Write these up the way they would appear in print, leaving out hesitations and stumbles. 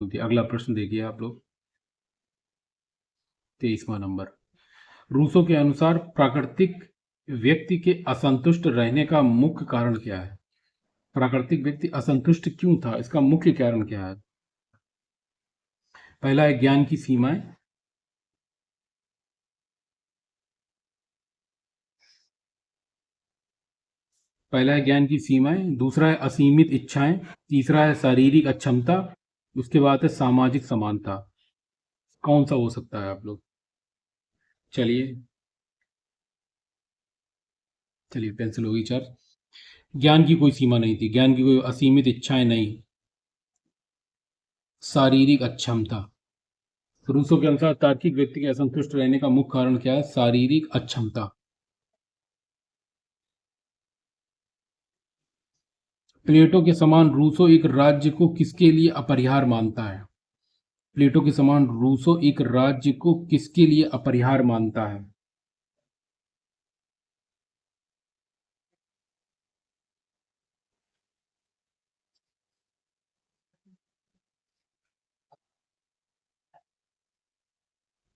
अगला प्रश्न देखिए आप लोग। 23वां नंबर। रूसो के अनुसार प्राकृतिक व्यक्ति के असंतुष्ट रहने का मुख्य कारण क्या है? प्राकृतिक व्यक्ति असंतुष्ट क्यों था, इसका मुख्य कारण क्या है? पहला है ज्ञान की सीमाएं, दूसरा है असीमित इच्छाएं, तीसरा है शारीरिक अक्षमता, उसके बाद है सामाजिक समानता। कौन सा हो सकता है आप लोग? चलिए चलिए, पेंसिल होगी चार। ज्ञान की कोई सीमा नहीं थी, ज्ञान की कोई असीमित इच्छाएं नहीं, शारीरिक अक्षमता। रूसो के अनुसार तार्किक व्यक्ति के असंतुष्ट रहने का मुख्य कारण क्या है? शारीरिक अक्षमता। प्लेटो के समान रूसो एक राज्य को किसके लिए अपरिहार्य मानता है? प्लेटो के समान रूसो एक राज्य को किसके लिए अपरिहार्य मानता है?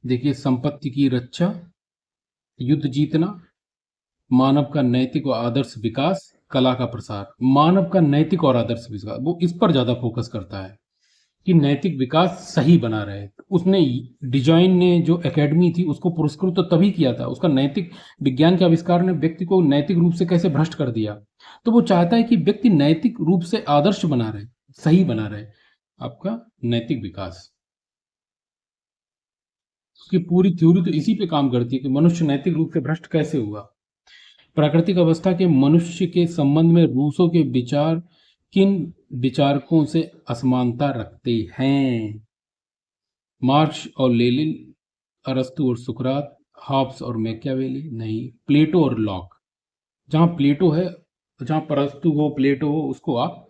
देखिए, संपत्ति की रक्षा, युद्ध जीतना, मानव का नैतिक और आदर्श विकास, कला का प्रसार। मानव का नैतिक और आदर्श विकास, वो इस पर ज्यादा फोकस करता है कि नैतिक विकास सही बना रहे। उसने, डिजाइन ने जो एकेडमी थी उसको पुरस्कृत तो तभी किया था, उसका नैतिक विज्ञान के आविष्कार ने व्यक्ति को नैतिक रूप से कैसे भ्रष्ट कर दिया। तो वो चाहता है कि व्यक्ति नैतिक रूप से आदर्श बना रहे, सही बना रहे, आपका नैतिक विकास। उसकी पूरी थ्योरी तो इसी पे काम करती है कि मनुष्य नैतिक रूप से भ्रष्ट कैसे हुआ। प्राकृतिक अवस्था के मनुष्य के संबंध में रूसो के विचार किन विचारकों से असमानता रखते हैं? मार्क्स और लेनिन, अरस्तु और सुकरात, हॉब्स और मैकियावेली? नहीं, प्लेटो और लॉक। जहां प्लेटो है, जहां पर अरस्तु हो, प्लेटो हो, उसको आप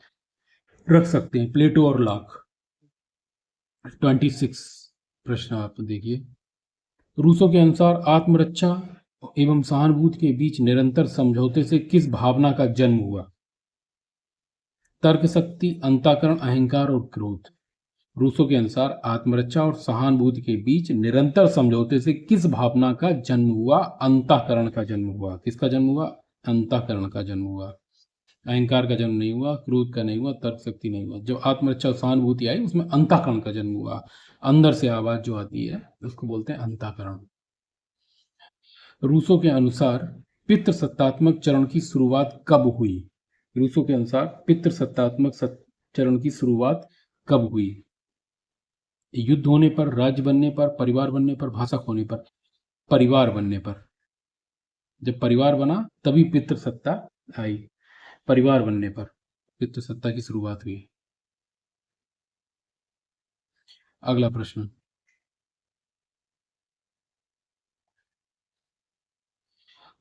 रख सकते हैं, प्लेटो और लॉक। 26 प्रश्न आप देखिए। रूसो के अनुसार आत्मरक्षा एवं सहानुभूति के बीच निरंतर समझौते से किस भावना का जन्म हुआ? तर्क शक्ति, अंतःकरण, अहंकार और क्रोध। रूसो के अनुसार आत्मरक्षा और सहानुभूति के बीच निरंतर समझौते से किस भावना का जन्म हुआ? अंतःकरण का जन्म हुआ। किसका जन्म हुआ? अंतःकरण का जन्म हुआ। अहंकार का जन्म नहीं हुआ, क्रोध का नहीं हुआ, तर्क शक्ति नहीं हुआ। जो आत्मरक्षा और सहानुभूति आई उसमें अंतःकरण का जन्म हुआ। अंदर से आवाज जो आती है उसको बोलते हैं अंतःकरण। रूसो के अनुसार पितृसत्तात्मक चरण की शुरुआत कब हुई? रूसो के अनुसार पितृसत्तात्मक चरण की शुरुआत कब हुई? युद्ध होने पर, राज्य बनने पर, परिवार बनने पर, भाषा खोने पर? परिवार बनने पर। जब परिवार बना तभी पितृसत्ता आई, परिवार बनने पर पितृसत्ता की शुरुआत हुई। अगला प्रश्न।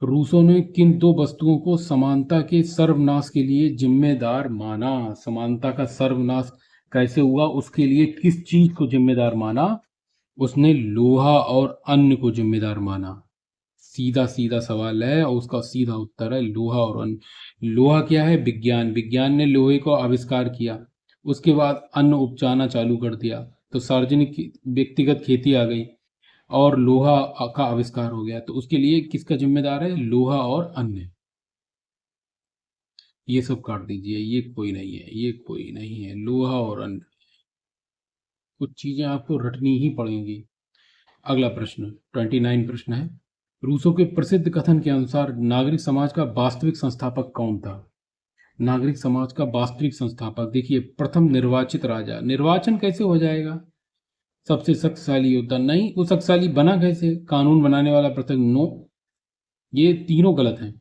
रूसो ने किन दो वस्तुओं को समानता के सर्वनाश के लिए जिम्मेदार माना? समानता का सर्वनाश कैसे हुआ, उसके लिए किस चीज को जिम्मेदार माना? उसने लोहा और अन्न को जिम्मेदार माना। सीधा सीधा सवाल है और उसका सीधा उत्तर है लोहा और अन्न। लोहा क्या है? विज्ञान। विज्ञान ने लोहे को आविष्कार किया, उसके बाद अन्न उपजाना चालू कर दिया, तो सार्वजनिक व्यक्तिगत खेती आ गई और लोहा का आविष्कार हो गया। तो उसके लिए किसका जिम्मेदार है? लोहा और अन्य। ये सब काट दीजिए, ये कोई नहीं है, ये कोई नहीं है, लोहा और अन्य। कुछ चीजें आपको रटनी ही पड़ेंगी। अगला प्रश्न 29 प्रश्न है। रूसो के प्रसिद्ध कथन के अनुसार नागरिक समाज का वास्तविक संस्थापक कौन था? नागरिक समाज का वास्तविक संस्थापक, देखिए, प्रथम निर्वाचित राजा। निर्वाचन कैसे हो जाएगा? सबसे शक्तिशाली योद्धा? नहीं, वो शक्तिशाली बना कैसे? कानून बनाने वाला प्रथम? नो, ये तीनों गलत हैं।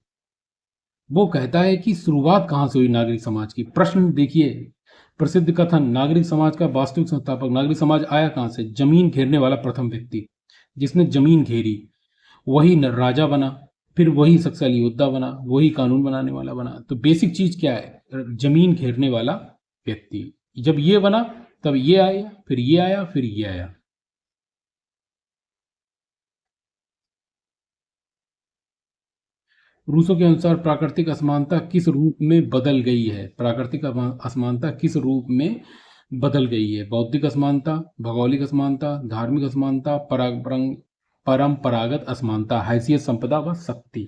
वो कहता है कि शुरुआत कहां से हुई नागरिक समाज की। प्रश्न देखिए, प्रसिद्ध कथन, नागरिक समाज का वास्तविक संस्थापक। नागरिक समाज आया कहां से? जमीन घेरने वाला प्रथम व्यक्ति, जिसने जमीन घेरी वही राजा बना, फिर वही शक्तिशाली योद्धा बना, वही कानून बनाने वाला बना। तो बेसिक चीज क्या है? जमीन घेरने वाला व्यक्ति। जब ये बना तब ये आया, फिर ये आया, फिर ये आया। रूसो के अनुसार प्राकृतिक असमानता किस रूप में बदल गई है? प्राकृतिक असमानता किस रूप में बदल गई है? बौद्धिक असमानता, भौगोलिक असमानता, धार्मिक असमानता, परंपरागत असमानता, हैसियत, संपदा व शक्ति।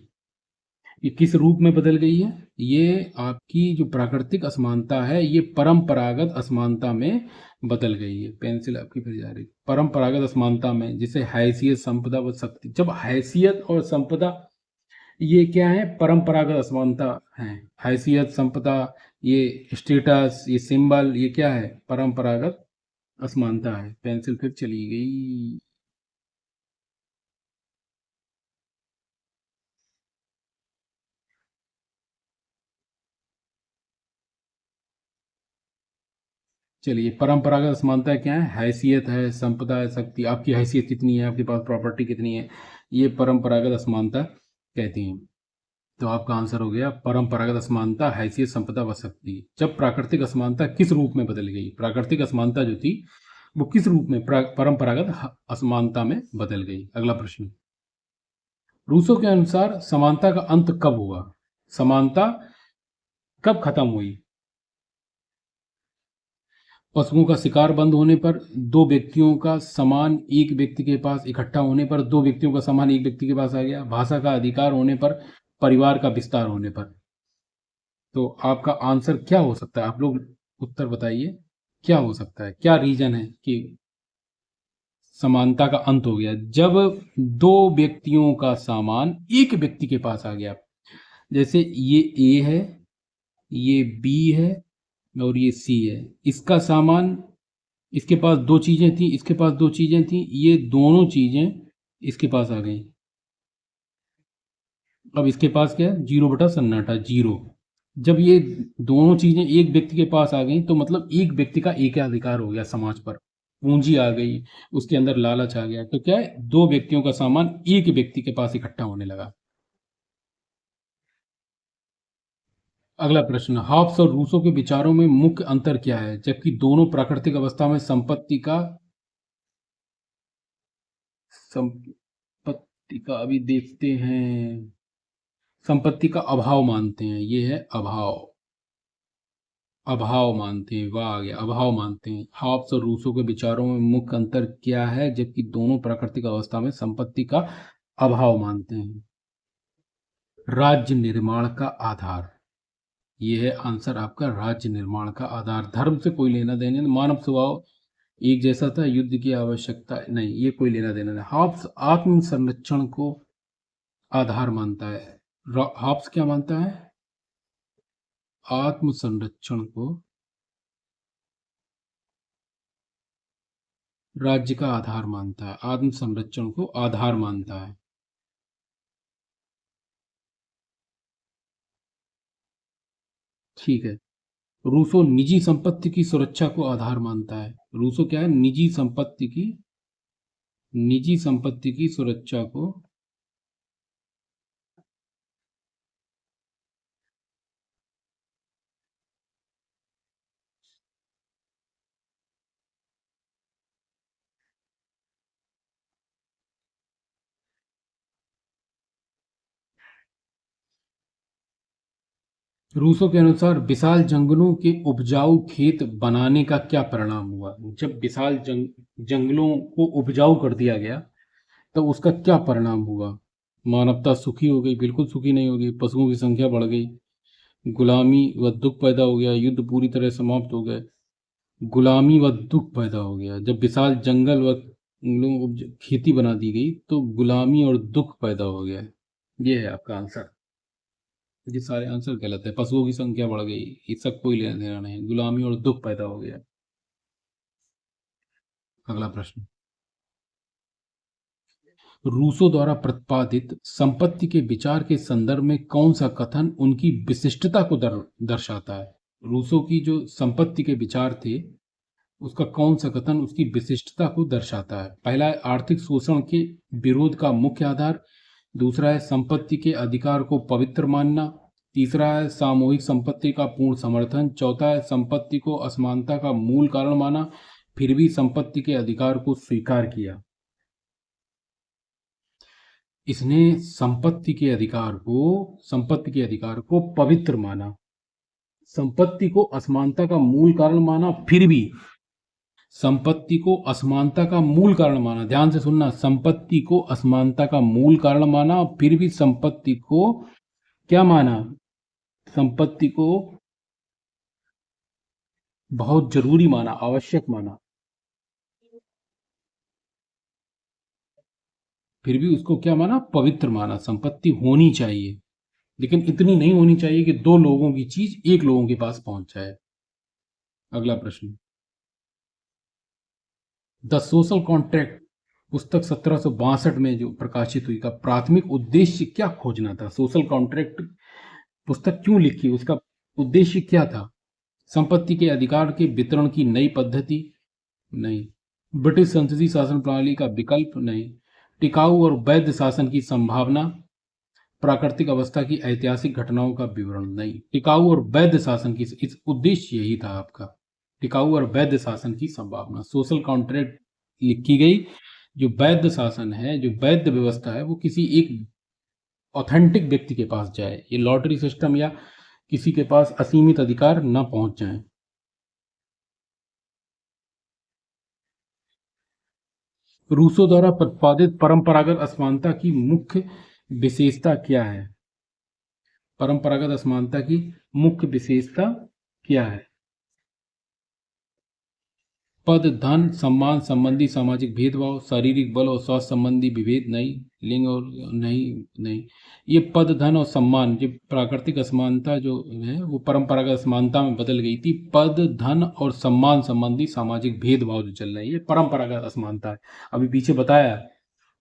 ये किस रूप में बदल गई है? ये आपकी जो प्राकृतिक असमानता है ये परंपरागत असमानता में बदल गई है। पेंसिल आपकी फिर जा रही है। परंपरागत असमानता में, जिसे हैसियत, संपदा व शक्ति। जब हैसियत और संपदा ये क्या है? परंपरागत असमानता है। हैसियत, संपदा, ये स्टेटस, ये सिंबल, ये क्या है? परंपरागत असमानता है। पेंसिल फिर चली गई। चलिए, परंपरागत असमानता क्या है? हैसियत है, संपदा है, शक्ति। आपकी हैसियत कितनी है, आपके पास प्रॉपर्टी कितनी है, ये परंपरागत असमानता कहती हैं। तो आपका आंसर हो गया परंपरागत असमानता, हैसियत, संपदा व शक्ति। जब प्राकृतिक असमानता किस रूप में बदल गई? प्राकृतिक असमानता जो थी वो किस रूप में परंपरागत असमानता में बदल गई? अगला प्रश्न। रूसो के अनुसार समानता का अंत कब हुआ? समानता कब खत्म हुई? पशुओं का शिकार बंद होने पर, दो व्यक्तियों का सामान एक व्यक्ति के पास इकट्ठा होने पर, दो व्यक्तियों का सामान एक व्यक्ति के पास आ गया, भाषा का अधिकार होने पर, परिवार का विस्तार होने पर। तो आपका आंसर क्या हो सकता है? आप लोग उत्तर बताइए, क्या हो सकता है? क्या रीजन है कि समानता का अंत हो गया? जब दो व्यक्तियों का सामान एक व्यक्ति के पास आ गया। जैसे ये ए है, ये बी है और ये सी है। इसका सामान, इसके पास दो चीजें थी, इसके पास दो चीजें थी, ये दोनों चीजें इसके पास आ गई। अब इसके पास क्या है? जीरो बटा सन्नाटा, जीरो। जब ये दोनों चीजें एक व्यक्ति के पास आ गई तो मतलब एक व्यक्ति का एकाधिकार हो गया समाज पर। पूंजी आ गई, उसके अंदर लालच आ गया। तो क्या है? दो व्यक्तियों का सामान एक व्यक्ति के पास इकट्ठा होने लगा। अगला प्रश्न। हॉब्स और रूसो के विचारों में मुख्य अंतर क्या है? जबकि दोनों प्राकृतिक अवस्था में संपत्ति का अभी देखते हैं, संपत्ति का अभाव मानते हैं। ये है अभाव, अभाव मानते हैं। वाह, आ गया, अभाव मानते हैं। हॉब्स और रूसो के विचारों में मुख्य अंतर क्या है? जबकि दोनों प्राकृतिक अवस्था में संपत्ति का अभाव मानते हैं। राज्य निर्माण का आधार, ये है आंसर आपका। राज्य निर्माण का आधार, धर्म से कोई लेना देना नहीं, मानव स्वभाव एक जैसा था, युद्ध की आवश्यकता नहीं, ये कोई लेना देना नहीं। हॉब्स आत्म संरक्षण को आधार मानता है। हॉब्स क्या मानता है? आत्म संरक्षण को राज्य का आधार मानता है, आत्म संरक्षण को आधार मानता है। ठीक है। रूसो निजी संपत्ति की सुरक्षा को आधार मानता है। रूसो क्या है? निजी संपत्ति की सुरक्षा को रूसो के अनुसार विशाल जंगलों के उपजाऊ खेत बनाने का क्या परिणाम हुआ? जब विशाल जंगलों को उपजाऊ कर दिया गया तो उसका क्या परिणाम हुआ? मानवता सुखी हो गई? बिल्कुल सुखी नहीं होगी। पशुओं की संख्या बढ़ गई, गुलामी व दुख पैदा हो गया, युद्ध पूरी तरह समाप्त हो गए। गुलामी व दुख पैदा हो गया। जब विशाल जंगल व खेती बना दी गई तो गुलामी और दुख पैदा हो गया। ये है आपका आंसर। ये सारे आंसर गलत है। पशुओं की संख्या बढ़ गई, इसका कोई लेना देना नहीं। गुलामी और दुख पैदा हो गया। अगला प्रश्न। रूसो द्वारा प्रतिपादित संपत्ति के विचार के संदर्भ में कौन सा कथन उनकी विशिष्टता को दर्शाता है? रूसो की जो संपत्ति के विचार थे उसका कौन सा कथन उसकी विशिष्टता को दर्शाता है? पहला है आर्थिक शोषण के विरोध का मुख्य आधार। दूसरा है संपत्ति के अधिकार को पवित्र मानना। तीसरा है सामूहिक संपत्ति का पूर्ण समर्थन। चौथा है संपत्ति को असमानता का मूल कारण माना, फिर भी संपत्ति के अधिकार को स्वीकार किया। इसने संपत्ति के अधिकार को पवित्र माना, संपत्ति को असमानता का मूल कारण माना, फिर भी संपत्ति को असमानता का मूल कारण माना, ध्यान से सुनना, संपत्ति को असमानता का मूल कारण माना और फिर भी संपत्ति को क्या माना, संपत्ति को बहुत जरूरी माना, आवश्यक माना, फिर भी उसको क्या माना, पवित्र माना। संपत्ति होनी चाहिए लेकिन इतनी नहीं होनी चाहिए कि दो लोगों की चीज एक लोगों के पास पहुंच जाए। अगला प्रश्न, द सोशल कॉन्ट्रैक्ट पुस्तक 1762 में जो प्रकाशित हुई का प्राथमिक उद्देश्य क्या खोजना था? सोशल कॉन्ट्रैक्ट पुस्तक क्यों लिखी, उसका उद्देश्य क्या था? संपत्ति के अधिकार के वितरण की नई पद्धति? नहीं। ब्रिटिश संसदीय शासन प्रणाली का विकल्प? नहीं। टिकाऊ और वैध शासन की संभावना? प्राकृतिक अवस्था की ऐतिहासिक घटनाओं का विवरण? नहीं। टिकाऊ और वैध शासन की, इस उद्देश्य यही था आपका, टिकाऊ और वैध शासन की संभावना। सोशल कॉन्ट्रैक्ट लिखी गई, जो वैध शासन है, जो वैध व्यवस्था है, वो किसी एक ऑथेंटिक व्यक्ति के पास जाए, ये लॉटरी सिस्टम या किसी के पास असीमित अधिकार न पहुंच जाए। रूसो द्वारा प्रतिपादित परंपरागत असमानता की मुख्य विशेषता क्या है? परंपरागत असमानता की मुख्य विशेषता क्या है? पद, धन, सम्मान संबंधी सामाजिक भेदभाव, शारीरिक बल और स्वास्थ्य संबंधी विभेद? नहीं। लिंग और नहीं। ये पद, धन और सम्मान, जो प्राकृतिक असमानता जो है वो परंपरागत असमानता में बदल गई थी। पद, धन और सम्मान संबंधी सामाजिक भेदभाव जो चल रहे हैं, ये परंपरागत असमानता है। अभी पीछे बताया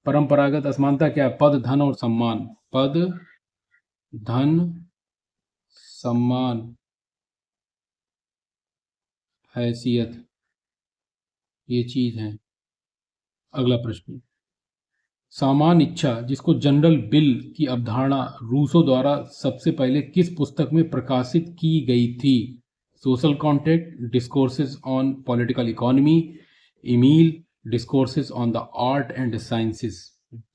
परंपरागत असमानता क्या है, पद, धन और सम्मान, पद, धन, सम्मान, हैसियत, ये चीज है। अगला प्रश्न, सामान्य इच्छा जिसको जनरल बिल की अवधारणा रूसो द्वारा सबसे पहले किस पुस्तक में प्रकाशित की गई थी? Social contract, discourses on political economy, Emile, discourses on the art and sciences.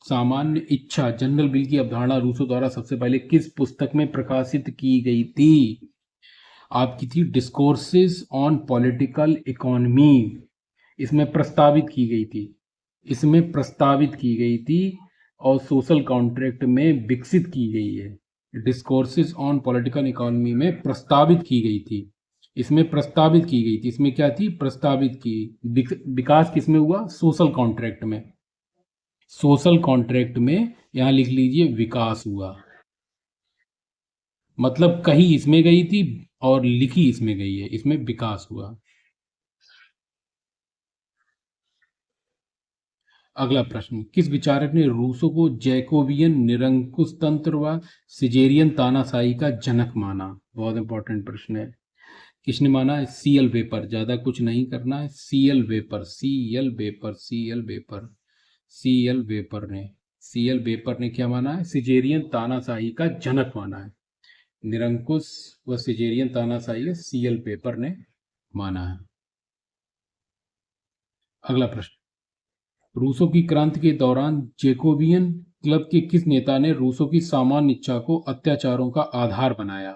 सामान्य इच्छा जनरल बिल की अवधारणा रूसो द्वारा सबसे पहले किस पुस्तक में प्रकाशित की गई थी? आपकी थी डिस्कोर्सेस ऑन पॉलिटिकल इकोनॉमी, इसमें प्रस्तावित की गई थी, इसमें प्रस्तावित की गई थी और सोशल कॉन्ट्रैक्ट में विकसित की गई है। डिस्कोर्सेस ऑन पॉलिटिकल इकोनॉमी में प्रस्तावित की गई थी, इसमें प्रस्तावित की गई थी, इसमें क्या थी, प्रस्तावित की। विकास किसमें हुआ? सोशल कॉन्ट्रैक्ट में। सोशल कॉन्ट्रैक्ट में यहां लिख लीजिए विकास हुआ, मतलब कही इसमें गई थी और लिखी इसमें गई है, इसमें विकास हुआ। अगला प्रश्न, किस विचारक ने रूसो को जैकोबियन निरंकुश तंत्र व सिजेरियन तानाशाही का जनक माना? बहुत इंपॉर्टेंट प्रश्न है। किसने माना है? सीएल वेपर, ज्यादा कुछ नहीं करना है, CL vapour, CL vapour, CL vapour, CL vapour ने, सीएल वेपर ने क्या माना है? सिजेरियन तानाशाही का जनक माना है। निरंकुश व सिजेरियन तानाशाही सीएल वेपर ने माना है। अगला प्रश्न, रूसो की क्रांति के दौरान जैकोबियन क्लब के किस नेता ने रूसो की सामान्य इच्छा को अत्याचारों का आधार बनाया?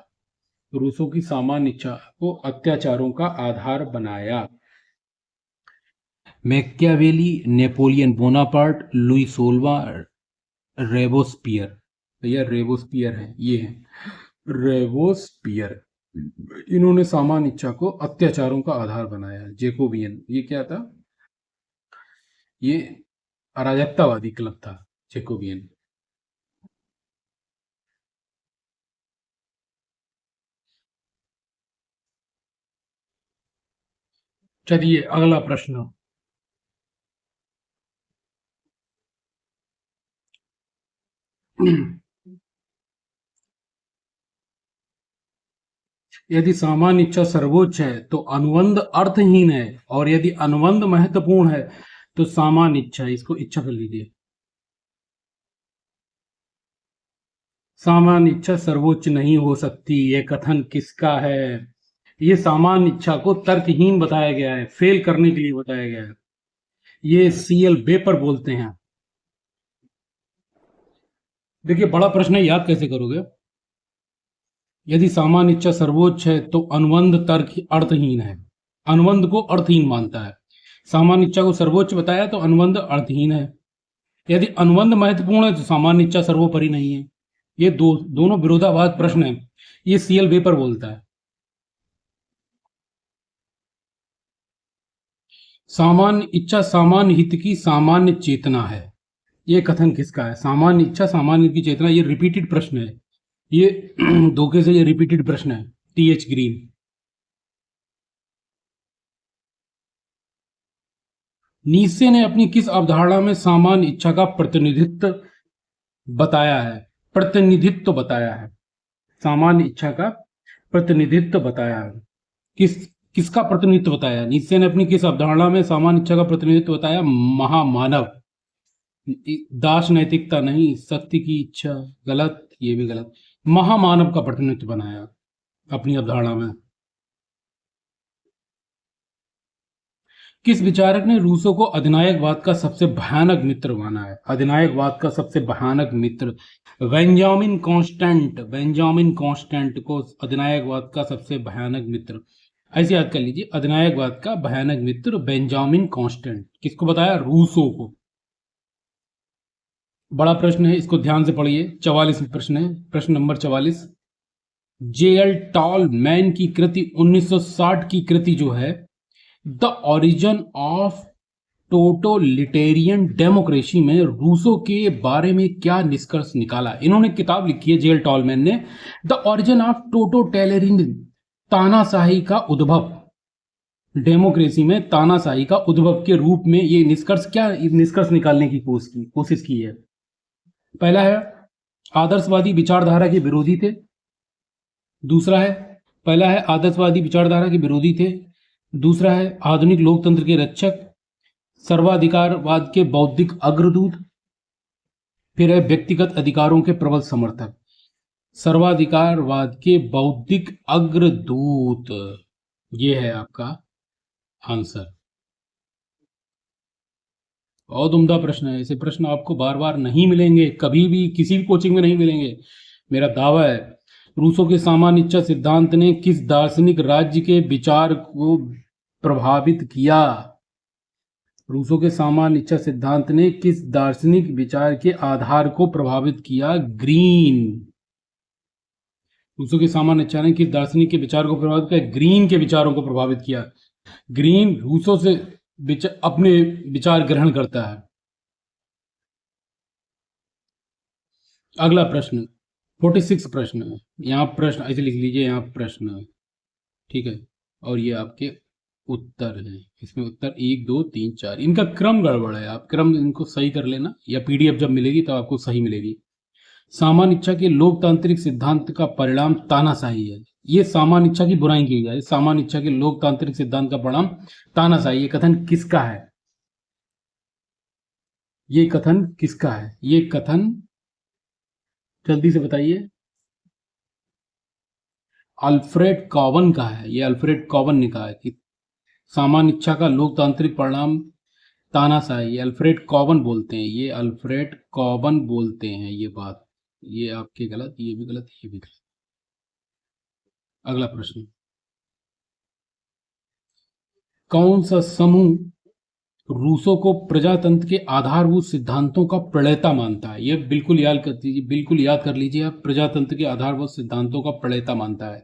रूसो की सामान्य इच्छा को अत्याचारों का आधार बनाया। मैकियावेली, नेपोलियन बोनापार्ट, लुई सोलवा, रेबोस्पियर। भैया रेबोस्पियर है, ये है रेबोस्पियर। इन्होंने सामान्य इच्छा को अत्याचारों का आधार बनाया। जैकोबियन ये क्या था? ये अराजकतावादी क्लब था जैकोबियन। चलिए अगला प्रश्न, यदि सामान्य इच्छा सर्वोच्च है तो अनुबंध अर्थहीन है, और यदि अनुबंध महत्वपूर्ण है तो सामान्य इच्छा, इसको इच्छा कर लीजिए। सामान्य इच्छा सर्वोच्च नहीं हो सकती, यह कथन किसका है? ये सामान्य इच्छा को तर्कहीन बताया गया है, फेल करने के लिए बताया गया है। ये सीएल वेपर बोलते हैं। देखिए बड़ा प्रश्न है, याद कैसे करोगे? यदि सामान्य इच्छा सर्वोच्च है तो अनुबंध तर्क अर्थहीन है, अनुबंध को अर्थहीन मानता है। सामान्य इच्छा को सर्वोच्च बताया तो अनुबंध अर्थहीन है। यदि अनुबंध महत्वपूर्ण है तो सामान्य इच्छा सर्वोपरि नहीं है। ये दोनों विरोधाभास प्रश्न है। ये सीएल वेपर बोलता है। सामान्य इच्छा सामान्य हित की सामान्य चेतना है। ये कथन किसका है? सामान्य इच्छा सामान्य हित की चेतना। ये रिपीटेड प्रश्न है। ये धोखे से ये रिपीटेड प्रश्न है। TH green. नीत्शे ने अपनी किस अवधारणा में सामान्य इच्छा का प्रतिनिधित्व बताया है? प्रतिनिधित्व बताया है। सामान्य इच्छा का प्रतिनिधित्व बताया है। किसका प्रतिनिधित्व बताया? नीत्शे ने अपनी किस अवधारणा में सामान्य इच्छा का प्रतिनिधित्व बताया? महामानव। दास नैतिकता नहीं, शक्ति की इच्छा। गलत, ये भी गलत। महामानव का प्रतिनिधित्व बनाया अपनी अवधारणा में। किस विचारक ने रूसो को अधिनायकवाद का सबसे भयानक मित्र माना है? अधिनायकवाद का सबसे भयानक मित्र बेंजामिन कांस्टेंट। बेंजामिन कांस्टेंट को अधिनायकवाद का सबसे भयानक मित्र, ऐसे याद कर लीजिए, अधिनायकवाद का भयानक मित्र बेंजामिन कांस्टेंट। किसको बताया? रूसो को। बड़ा प्रश्न है, इसको ध्यान से पढ़िए। 44 प्रश्न है, प्रश्न नंबर 44। जेएल टॉलमैन की कृति 1960 की कृति जो है the origin of totalitarian democracy में रूसो के बारे में क्या निष्कर्ष निकाला? इन्होंने किताब लिखी है जेएल टॉलमैन ने, द ओरिजिन ऑफ टोटलिटेरियन, तानाशाही का उद्भव। डेमोक्रेसी में तानाशाही का उद्भव के रूप में ये निष्कर्ष निकालने की कोशिश की है। पहला है आदर्शवादी विचारधारा के विरोधी थे। दूसरा है, पहला है आदर्शवादी विचारधारा के विरोधी थे। दूसरा है आधुनिक लोकतंत्र के रक्षक। सर्वाधिकारवाद के बौद्धिक अग्रदूत। फिर है व्यक्तिगत अधिकारों के प्रबल समर्थक। सर्वाधिकारवाद के बौद्धिक अग्रदूत, ये है आपका आंसर। बहुत उम्दा प्रश्न है। ऐसे प्रश्न आपको बार बार नहीं मिलेंगे, कभी भी किसी भी कोचिंग में नहीं मिलेंगे, मेरा दावा है। रूसो के सामान्य इच्छा सिद्धांत ने किस दार्शनिक राज्य के विचार को प्रभावित किया? रूसो के सामान्य इच्छा सिद्धांत ने किस दार्शनिक विचार के आधार को प्रभावित किया? ग्रीन। रूसो के सामान्य इच्छा ने किस दार्शनिक के विचार को प्रभावित किया? ग्रीन के विचारों को प्रभावित किया। ग्रीन रूसो से अपने विचार ग्रहण करता है। अगला प्रश्न 46 प्रश्न है। यहाँ प्रश्न ऐसे लिख लीजिए, यहाँ प्रश्न है, ठीक है, और ये आपके उत्तर है। इसमें उत्तर 1 2 3 4, इनका क्रम गड़बड़ है, आप क्रम इनको सही कर लेना, या पीडीएफ जब मिलेगी तब आपको सही मिलेगी। सामान्य इच्छा के लोकतांत्रिक सिद्धांत का परिणाम तानाशाही है। ये सामान्य इच्छा की बुराई की जाए, सामान्य इच्छा के लोकतांत्रिक सिद्धांत का परिणाम तानाशाही। ये कथन किसका है? ये कथन किसका है? ये कथन जल्दी से बताइए। अल्फ्रेड कॉवन का है। ये अल्फ्रेड कॉवन ने कहा है कि सामान्य इच्छा का लोकतांत्रिक परिणाम तानाशाही। अल्फ्रेड कॉवन बोलते हैं, ये अल्फ्रेड कॉवन बोलते हैं ये बात। ये आपके गलत, ये भी गलत, ये भी गलत। अगला प्रश्न, कौन सा समूह रूसो को प्रजातंत्र के आधारभूत सिद्धांतों का प्रणेता मानता है? यह बिल्कुल याद कर लीजिए, बिल्कुल याद कर लीजिए आप। प्रजातंत्र के आधारभूत सिद्धांतों का प्रणेता मानता है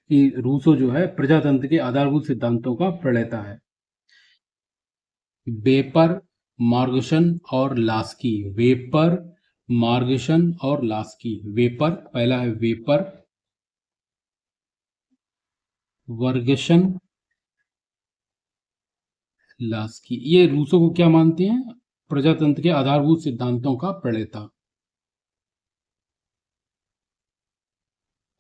कि रूसो जो है प्रजातंत्र के आधारभूत सिद्धांतों का प्रणेता है। वेपर, मार्गसन और लास्की। वेपर, मार्गसन और लास्की। वेपर, पहला है वेपर, वर्गसन, लास्की। ये रूसो को क्या मानते हैं? प्रजातंत्र के आधारभूत सिद्धांतों का प्रणेता।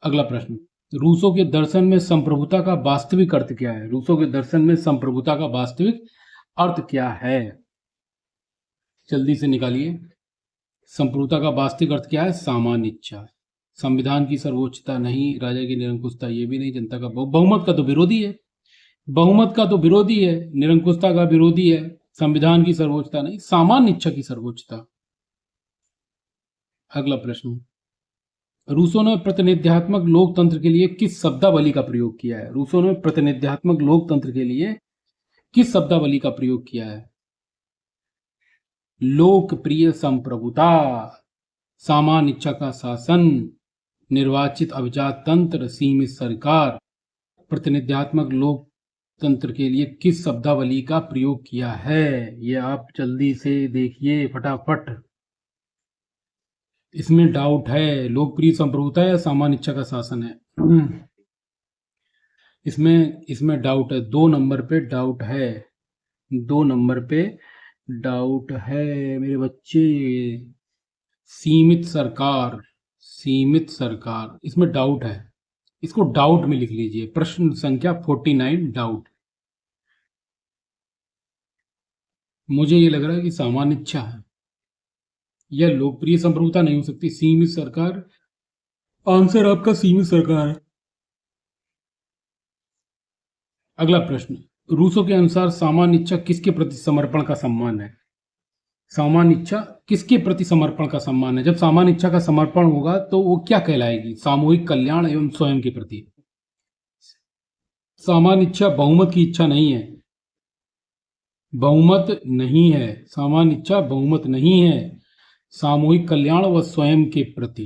अगला प्रश्न, रूसो के दर्शन में संप्रभुता का वास्तविक अर्थ क्या है? रूसो के दर्शन में संप्रभुता का वास्तविक अर्थ क्या है? जल्दी से निकालिए। संप्रभुता का वास्तविक अर्थ क्या है? सामान्य इच्छा। संविधान की सर्वोच्चता नहीं, राजा की निरंकुशता ये भी नहीं, जनता का बहुमत का तो विरोधी है, बहुमत का तो विरोधी है, निरंकुशता का विरोधी है, संविधान की सर्वोच्चता नहीं, सामान्य इच्छा की सर्वोच्चता। अगला प्रश्न, रूसो ने प्रतिनिध्यात्मक लोकतंत्र के लिए किस शब्दावली का प्रयोग किया है? रूसो ने प्रतिनिध्यात्मक लोकतंत्र के लिए किस शब्दावली का प्रयोग किया है? लोकप्रिय संप्रभुता, सामान्य इच्छा का शासन, निर्वाचित अभिजात तंत्र, सीमित सरकार। प्रतिनिध्यात्मक लोकतंत्र के लिए किस शब्दावली का प्रयोग किया है? ये आप जल्दी से देखिए फटाफट, इसमें डाउट है। लोकप्रिय संप्रभुता या सामान्य इच्छा का शासन है? इसमें डाउट है। 2 नंबर पे डाउट है, 2 नंबर पे डाउट है मेरे बच्चे। सीमित सरकार, सीमित सरकार, इसमें डाउट है। इसको डाउट में लिख लीजिए, प्रश्न संख्या 49 डाउट। मुझे ये लग रहा है कि सामान्य इच्छा है, यह लोकप्रिय संप्रभुता नहीं हो सकती, सीमित सरकार। आंसर आपका सीमित सरकार है। अगला प्रश्न, रूसो के अनुसार सामान्य इच्छा किसके प्रति समर्पण का सम्मान है? सामान्य इच्छा किसके प्रति समर्पण का सम्मान है? जब सामान्य इच्छा का समर्पण होगा तो वो क्या कहलाएगी? सामूहिक कल्याण एवं स्वयं के प्रति। सामान्य इच्छा बहुमत की इच्छा नहीं है, बहुमत नहीं है। सामान्य इच्छा बहुमत नहीं है, सामूहिक कल्याण व स्वयं के प्रति।